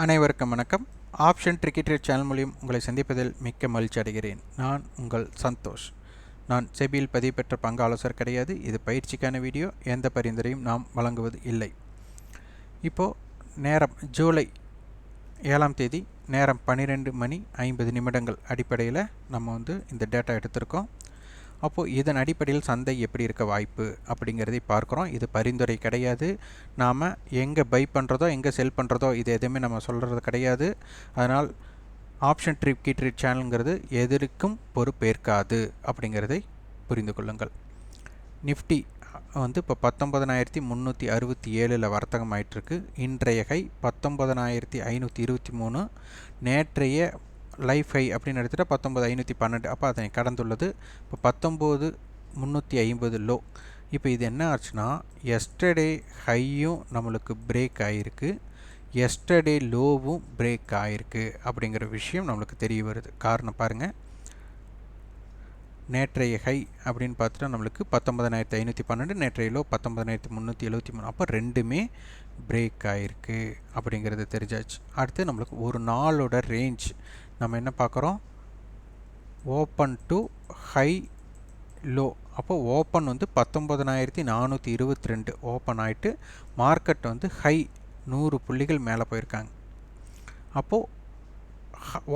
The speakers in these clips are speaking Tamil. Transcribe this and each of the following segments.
அனைவருக்கும் வணக்கம். ஆப்ஷன் ட்ரிக்கி ட்ரேட் சேனல் மூலியம் உங்களை சந்திப்பதில் மிக்க மகிழ்ச்சி அடைகிறேன். நான் உங்கள் சந்தோஷ். நான் செபியில் பதிவு பெற்ற பங்கு ஆலோசகர் கிடையாது. இது பயிற்சிக்கான வீடியோ. எந்த பரிந்துரையும் நாம் வழங்குவது இல்லை. இப்போது நேரம் ஜூலை 7ஆம் தேதி நேரம் 12:50 அடிப்படையில் நம்ம இந்த டேட்டா எடுத்திருக்கோம். அப்போது இதன் அடிப்படையில் சந்தை எப்படி இருக்க வாய்ப்பு அப்படிங்கிறதை பார்க்குறோம். இது பரிந்துரை கிடையாது. நாம் எங்கே பை பண்ணுறதோ எங்கே செல் பண்ணுறதோ இது எதுவுமே நம்ம சொல்கிறது கிடையாது. அதனால் ஆப்ஷன் ட்ரிக்கி ட்ரேட் சேனலுங்கிறது எதற்கும் பொறுப்பேற்காது அப்படிங்கிறதை புரிந்து கொள்ளுங்கள். நிஃப்டி இப்போ 19,367 வர்த்தகம் ஆயிட்டிருக்கு. இன்றைய ஹை 19,523. நேற்றைய லைஃப் ஹை அப்படின்னு எடுத்துகிட்டா 19,512. அப்போ அதனை கடந்துள்ளது. இப்போ 19,350 லோ. இப்போ இது என்ன ஆச்சுன்னா எஸ்டர்டே ஹையும் நம்மளுக்கு பிரேக் ஆகிருக்கு, எஸ்டர்டே லோவும் பிரேக் ஆகிருக்கு அப்படிங்கிற விஷயம் நம்மளுக்கு தெரிய வருது. காரணம் பாருங்கள், நேற்றைய ஹை அப்படின்னு பார்த்துட்டா நம்மளுக்கு 19,512, நேற்றைய லோ 19,373. அப்போ ரெண்டுமே பிரேக் ஆகிருக்கு அப்படிங்கிறது தெரிஞ்சாச்சு. அடுத்து நம்மளுக்கு ஒரு நாளோட ரேஞ்ச் நம்ம என்ன பார்க்குறோம், ஓப்பன் டு ஹை லோ. அப்போ ஓப்பன் 19,422 ஓப்பன் ஆகிட்டு மார்க்கெட் ஹை 100 புள்ளிகள் மேலே போயிருக்காங்க. அப்போது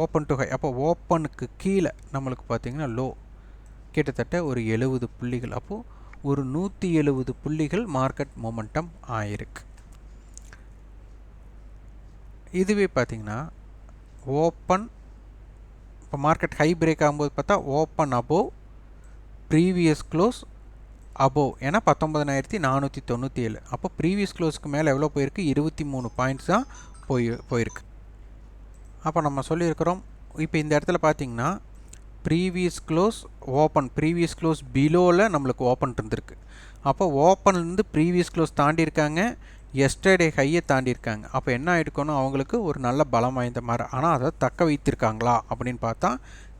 ஓப்பன் டு ஹை, அப்போ ஓப்பனுக்கு கீழே நம்மளுக்கு பார்த்திங்கன்னா லோ கிட்டத்தட்ட ஒரு 70 புள்ளிகள். அப்போது ஒரு 170 புள்ளிகள் மார்க்கெட் மொமெண்டம் ஆயிருக்கு. இதுவே பார்த்திங்கன்னா ஓப்பன் இப்போ மார்க்கெட் ஹை பிரேக் ஆகும்போது பார்த்தா open above previous close above, ஏன்னா 19,497. அப்போ ப்ரீவியஸ் க்ளோஸ்க்கு மேலே எவ்வளோ போயிருக்கு, 23 பாயிண்ட்ஸ் தான் போயிருக்கு. அப்போ நம்ம சொல்லியிருக்கிறோம், இப்போ இந்த இடத்துல பார்த்திங்கன்னா previous close open, previous close பிலோவில் நம்மளுக்கு ஓப்பன் இருந்திருக்கு. அப்போ ஓப்பன்லேருந்து ப்ரீவியஸ் க்ளோஸ் தாண்டியிருக்காங்க, எஸ்டர்டே ஹையை தாண்டியிருக்காங்க. அப்போ என்ன ஆகிருக்கணும், அவங்களுக்கு ஒரு நல்ல பலம் வாய்ந்த மாதிரி. ஆனால் அதை தக்க வைத்திருக்காங்களா அப்படின்னு பார்த்தா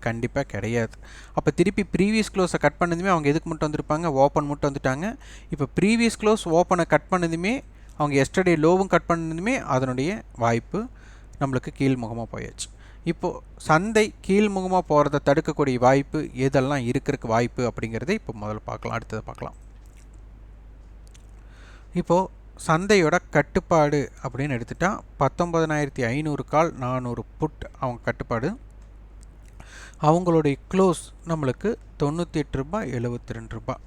கண்டிப்பாக கிடையாது. அப்போ திருப்பி ப்ரீவியஸ் க்ளோஸை கட் பண்ணதுமே அவங்க எதுக்கு மட்டும் வந்திருப்பாங்க, ஓப்பன் மட்டும் வந்துட்டாங்க. இப்போ ப்ரீவியஸ் க்ளோஸ் ஓப்பனை கட் பண்ணதுமே அவங்க எஸ்டர்டே லோவும் கட் பண்ணதுமே அதனுடைய வாய்ப்பு நம்மளுக்கு கீழ்முகமாக போயாச்சு. இப்போது சந்தை கீழ்முகமாக போகிறத தடுக்கக்கூடிய வாய்ப்பு எதெல்லாம் இருக்கிறதுக்கு வாய்ப்பு அப்படிங்கிறத இப்போ முதல்ல பார்க்கலாம், அடுத்ததை பார்க்கலாம். இப்போது சந்தையோட கட்டுப்பாடு அப்படின்னு எடுத்துட்டா 19,500 கால் 400 புட் அவங்க கட்டுப்பாடு. அவங்களுடைய க்ளோஸ் நம்மளுக்கு 98 ரூபாய் 72 ரூபாய்.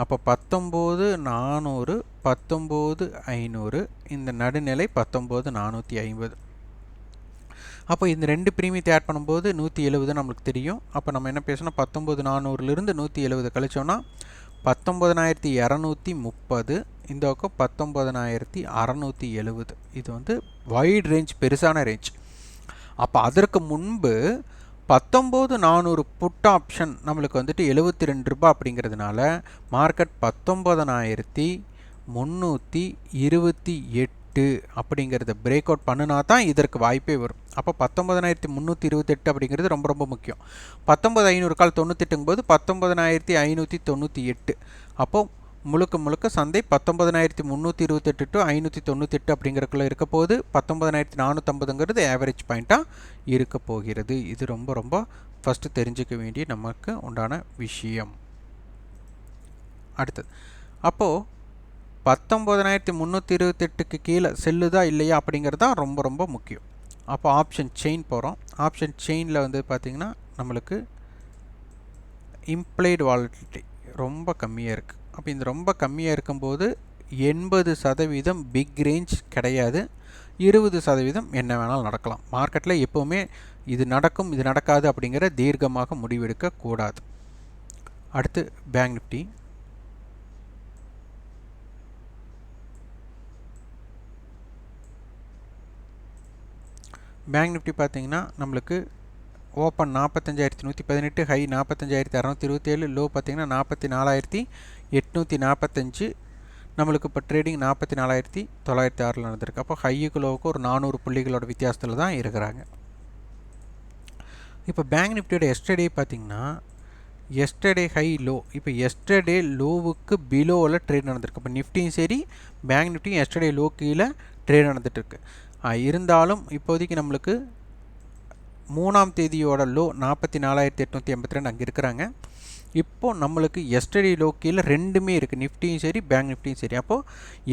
அப்போ 19,400 19,500, இந்த நடுநிலை 19,450. அப்போ இந்த ரெண்டு ப்ரீமியத்தை ஆட் பண்ணும்போது 170 நம்மளுக்கு தெரியும். அப்போ நம்ம என்ன பேசணும், 19,400லிருந்து 170 கழிச்சோன்னா 19,230. இந்த பக்கம் 19,670. இது வைட் ரேஞ்ச், பெருசான ரேஞ்ச். அப்போ அதற்கு முன்பு 19,400 புட் ஆப்ஷன் நம்மளுக்கு 72 ரூபாய் அப்படிங்கிறதுனால மார்க்கெட் 19,328 அப்படிங்கிறத பிரேக் அவுட் பண்ணினா தான் இதற்கு வாய்ப்பே வரும். அப்போ 19,328 அப்படிங்கிறது ரொம்ப ரொம்ப முக்கியம். 19,500 கால் 98ங்கும்போது 19,598. அப்போது முழுக்க சந்தை 19,328 டு 598 அப்படிங்கிறக்குள்ளே இருக்க போது 19,450ங்கிறது ஆவரேஜ் பாயிண்ட்டாக இருக்க போகிறது. இது ரொம்ப ரொம்ப ஃபஸ்ட்டு தெரிஞ்சுக்க வேண்டிய நமக்கு உண்டான விஷயம். அடுத்தது, அப்போது 19,328க்கு கீழே செல்லுதா இல்லையா அப்படிங்கிறது தான் ரொம்ப ரொம்ப முக்கியம். அப்போ ஆப்ஷன் செயின் போகிறோம். ஆப்ஷன் செயினில் பார்த்திங்கன்னா நம்மளுக்கு இம்ப்ளைடு வாலட்டிலிட்டி ரொம்ப கம்மியாக இருக்குது. அப்போ இந்த ரொம்ப கம்மியாக இருக்கும்போது 80% பிக் ரேஞ்ச் கிடையாது, 20% என்ன வேணாலும் நடக்கலாம். மார்க்கெட்டில் எப்போவுமே இது நடக்கும் இது நடக்காது அப்படிங்கிற தீர்க்கமாக முடிவெடுக்கக்கூடாது. அடுத்து பேங்க் நிஃப்டி. பேங்க் நிஃப்டி பார்த்திங்கன்னா நம்மளுக்கு ஓப்பன் 45,118, ஹை 45,627, லோ பார்த்திங்கன்னா 44,845. நம்மளுக்கு இப்போ ட்ரேடிங் 44,906 நடந்திருக்கு. அப்போ ஹையுக்கு லோவுக்கு ஒரு 400 புள்ளிகளோட வித்தியாசத்தில் தான் இருக்கிறாங்க. இப்போ பேங்க் நிஃப்டியோட எஸ்டர்டே பார்த்திங்கன்னா எஸ்டர்டே ஹை லோ, இப்போ எஸ்டர்டே லோவுக்கு பிலோவில் ட்ரேட் நடந்திருக்கு. இப்போ நிஃப்டியும் சரி பேங்க் நிஃப்டியும் எஸ்டர்டே லோ கீழே ட்ரேட் நடந்துகிட்ருக்கு. இருந்தாலும் இப்போதைக்கு நம்மளுக்கு 3ஆம் தேதியோட லோ 44,882 அங்கே இருக்கிறாங்க. இப்போ நம்மளுக்கு எஸ்டர்டே லோ கீழே ரெண்டுமே இருக்குது, நிஃப்டியும் சரி பேங்க் நிஃப்டியும் சரி. அப்போது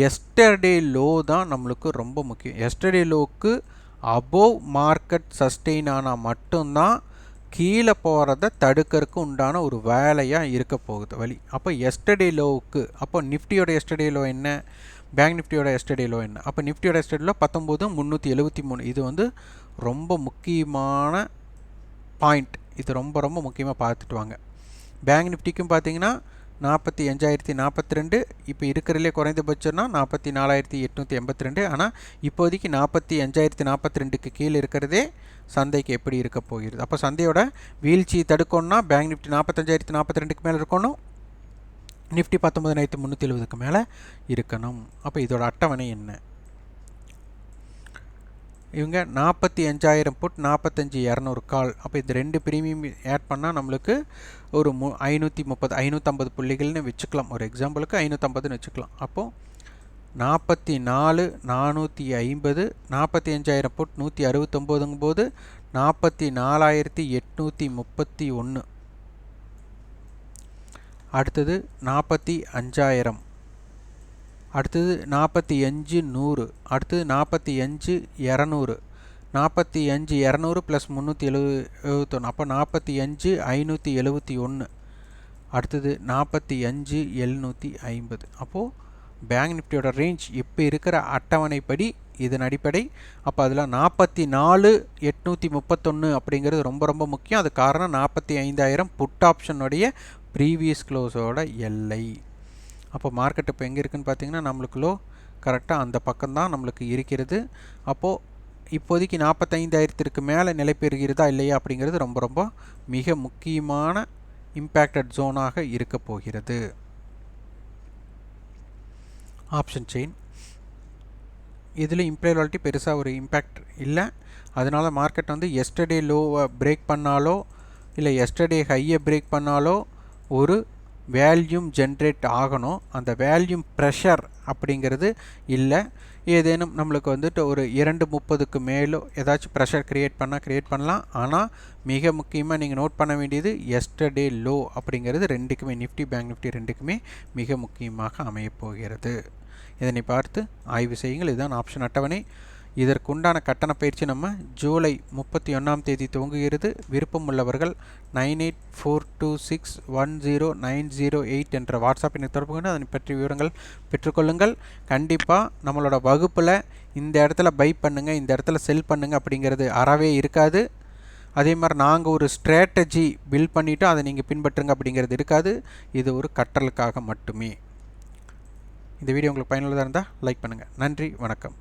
எஸ்டர்டே லோ தான் நம்மளுக்கு ரொம்ப முக்கியம். எஸ்டர்டே லோவுக்கு அபோவ் மார்க்கெட் சஸ்டெயின் ஆனால் மட்டும்தான் கீழே போகிறத தடுக்கிறதுக்கு உண்டான ஒரு வேலையாக இருக்க போகுது வழி. அப்போ எஸ்டர்டே லோவுக்கு, அப்போ நிஃப்டியோட எஸ்டர்டே லோ என்ன, பேங்க் நிஃப்டியோட எஸ்டர்டே லோ என்ன? அப்போ நிஃப்டியோட எஸ்டர்டே லோ 19,373. இது வந்து ரொம்ப முக்கியமான பாயிண்ட். இது ரொம்ப ரொம்ப முக்கியமாக பார்த்துட்டு வாங்க. பேங்க் நிஃப்டிக்கும் பார்த்தீங்கன்னா 45,042. இப்போ இருக்கிறதுலே குறைந்தபட்சம்னா 44,882. ஆனால் இப்போதைக்கு 45,042க்கு கீழே இருக்கிறதே சந்தைக்கு எப்படி இருக்க போகிறது. அப்போ சந்தையோட வீழ்ச்சி தடுக்கணும்னா பேங்க் நிஃப்டி 45,042க்கு மேலே இருக்கணும், நிஃப்டி 19,370க்கு மேலே இருக்கணும். அப்போ இதோட அட்டவணை என்ன? இவங்க 45,000 புட் 45,200 கால். அப்போ இந்த ரெண்டு ப்ரீமியம் ஆட் பண்ணால் நம்மளுக்கு ஒரு 550 புள்ளிகள்னு வச்சுக்கலாம். ஒரு எக்ஸாம்பிளுக்கு 550ன்னு வச்சுக்கலாம். அப்போது 44,450, 45,000 புட் 169ங்கும் போது 44,831. அடுத்தது 45,000, அடுத்தது 45,100, அடுத்தது 45,200, 45,200 ப்ளஸ் 371, அப்போ 45,571. அடுத்தது 45,750. அப்போது பேங்க் நிஃப்டியோட ரேஞ்ச் இப்போ இருக்கிற அட்டவணைப்படி இதன் அடிப்படை. அப்போ அதில் 44,831 அப்படிங்கிறது ரொம்ப ரொம்ப முக்கியம். அது காரணம் 45,000 புட் ஆப்ஷனுடைய ப்ரீவியஸ் க்ளோஸோட எல்லை. அப்போ மார்க்கெட் இப்போ எங்கே இருக்குதுன்னு பார்த்தீங்கன்னா நம்மளுக்கு லோ கரெக்டாக அந்த பக்கம்தான் நம்மளுக்கு இருக்கிறது. அப்போது இப்போதைக்கு 45,000க்கு மேலே நிலை பெறுகிறதா இல்லையா அப்படிங்கிறது ரொம்ப ரொம்ப மிக முக்கியமான இம்பேக்டட் ஜோனாக இருக்க போகிறது. ஆப்ஷன் செயின் இதில் இம்ப்ளைட் வாலிட்டி பெருசாக ஒரு இம்பேக்ட் இல்லை. அதனால் மார்க்கெட் வந்து எஸ்டர்டே லோவை பிரேக் பண்ணாலோ இல்லை எஸ்டர்டே ஹையை பிரேக் பண்ணாலோ ஒரு வேல்யூம் ஜென்ரேட் ஆகணும். அந்த வேல்யூம் ப்ரெஷர் அப்படிங்கிறது இல்லை. ஏதேனும் நம்மளுக்கு வந்துட்டு ஒரு 230க்கு மேலோ ஏதாச்சும் ப்ரெஷர் க்ரியேட் பண்ணலாம். ஆனால் மிக முக்கியமாக நீங்கள் நோட் பண்ண வேண்டியது எஸ்டர்டே லோ அப்படிங்கிறது ரெண்டுக்குமே, நிஃப்டி பேங்க் நிஃப்டி ரெண்டுக்குமே மிக முக்கியமாக அமையப்போகிறது. இதனை பார்த்து ஆய்வு செய்யுங்கள். இதுதான் ஆப்ஷன் அட்டவணை. இதற்குண்டான கட்டண பயிற்சி நம்ம ஜூலை 31ஆம் தேதி துவங்குகிறது. விருப்பம் உள்ளவர்கள் 9842610908 என்ற வாட்ஸ்அப் எண்ணை தொடர்பு கொண்டு அதனை பற்றிய விவரங்கள் பெற்றுக்கொள்ளுங்கள். கண்டிப்பாக நம்மளோட வகுப்பில் இந்த இடத்துல பை பண்ணுங்கள், இந்த இடத்துல செல் பண்ணுங்கள் அப்படிங்கிறது அறவே இருக்காது. அதே மாதிரி நாங்கள் ஒரு ஸ்ட்ராட்டஜி பில்ட் பண்ணிவிட்டு அதை நீங்கள் பின்பற்றுங்க அப்படிங்கிறது இருக்காது. இது ஒரு கற்றலுக்காக மட்டுமே. இந்த வீடியோ உங்களுக்கு பயனுள்ளதாக இருந்தால் லைக் பண்ணுங்கள். நன்றி, வணக்கம்.